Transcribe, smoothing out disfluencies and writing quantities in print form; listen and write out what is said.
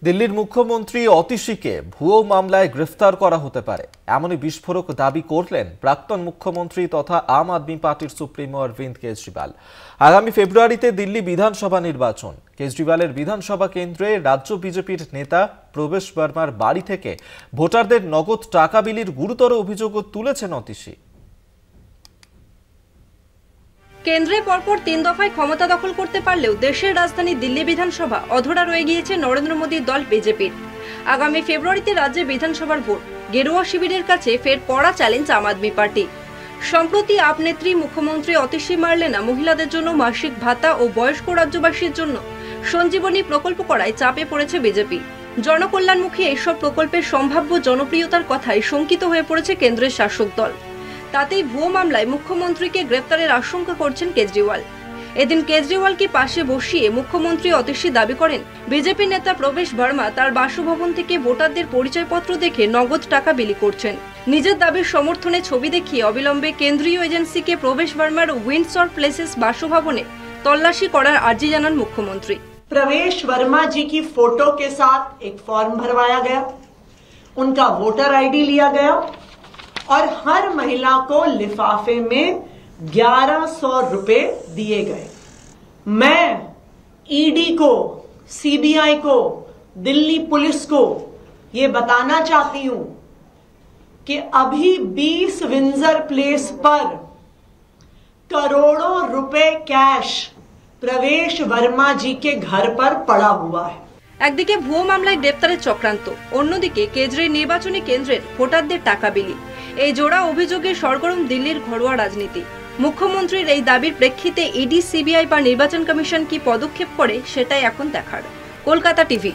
দিল্লির মুখ্যমন্ত্রী অতীশীকে ভুয়ো মামলায় গ্রেফতার করা হতে পারে এমনই বিস্ফোরক দাবি করলেন প্রাক্তন মুখ্যমন্ত্রী তথা আম আদমি পার্টির সুপ্রিমো অরবিন্দ কেজরিওয়াল। আগামী ফেব্রুয়ারিতে দিল্লি বিধানসভা নির্বাচন। কেজরিওয়ালের বিধানসভা কেন্দ্রে রাজ্য বিজেপির নেতা প্রবেশ বর্মার বাড়ি থেকে ভোটারদের নগদ টাকা বিলির গুরুতর অভিযোগও তুলেছেন অতীশী। কেন্দ্রে পরপর ৩ দফায় ক্ষমতা দখল করতে পারলেও দেশের রাজধানী দিল্লি বিধানসভা অধরা রয়ে গিয়েছে নরেন্দ্র মোদীর দল বিজেপির। আগামী ফেব্রুয়ারিতে রাজ্যে বিধানসভার ভোট। গেরুয়া শিবিরের কাছে ফের কড়া চ্যালেঞ্জ আম আদমি পার্টি। সম্প্রতি আপ নেত্রী মুখ্যমন্ত্রী অতীশী মার্লেনা মহিলাদের জন্য মাসিক ভাতা ও বয়স্ক রাজ্যবাসীর জন্য সঞ্জীবনী প্রকল্প করায় চাপে পড়েছে বিজেপি। জনকল্যাণমুখী এইসব প্রকল্পের সম্ভাব্য জনপ্রিয়তার কথায় শঙ্কিত হয়ে পড়েছে কেন্দ্রের শাসক দল। তাতেই ভুয়ো মামলায় মুখ্যমন্ত্রীকে গ্রেফতারের আশঙ্কা করছেন কেজরিওয়াল। এদিন কেজরিওয়ালকে পাশে বসিয়ে মুখ্যমন্ত্রী অতীশী দাবি করেন বিজেপি নেতা প্রবেশ বর্মা তার বাসভবন থেকে ভোটারদের পরিচয়পত্র দেখে নগদ টাকা বিলি করছেন। নিজের দাবির সমর্থনে ছবি দেখিয়ে অবিলম্বে কেন্দ্রীয় এজেন্সিকে প্রবেশ বর্মার উইন্ডসর প্লেসেস বাসভবনে তল্লাশি করার আর্জি জানান মুখ্যমন্ত্রী। प्रवेश वर्मा जी की फोटो के साथ एक फॉर्म भरवाया गया, उनका वोटर आईडी लिया गया और हर महिला को लिफाफे में 1100 रुपए दिए गए। मैं ईडी को, सीबीआई को, दिल्ली पुलिस को ये बताना चाहती हूं कि अभी 20 विंजर प्लेस पर करोड़ों रुपए कैश प्रवेश वर्मा जी के घर पर पड़ा हुआ है। একদিকে ভুয়ো মামলায় গ্রেপ্তারের চক্রান্ত, অন্যদিকে কেজরির নির্বাচনী কেন্দ্রের ভোটারদের টাকা বিলি। এই জোড়া অভিযোগে সরগরম দিল্লির ঘরোয়া রাজনীতি। মুখ্যমন্ত্রীর এই দাবির প্রেক্ষিতে ইডি, সিবিআই বা নির্বাচন কমিশন কি পদক্ষেপ করে সেটাই এখন দেখার। কলকাতা টিভি।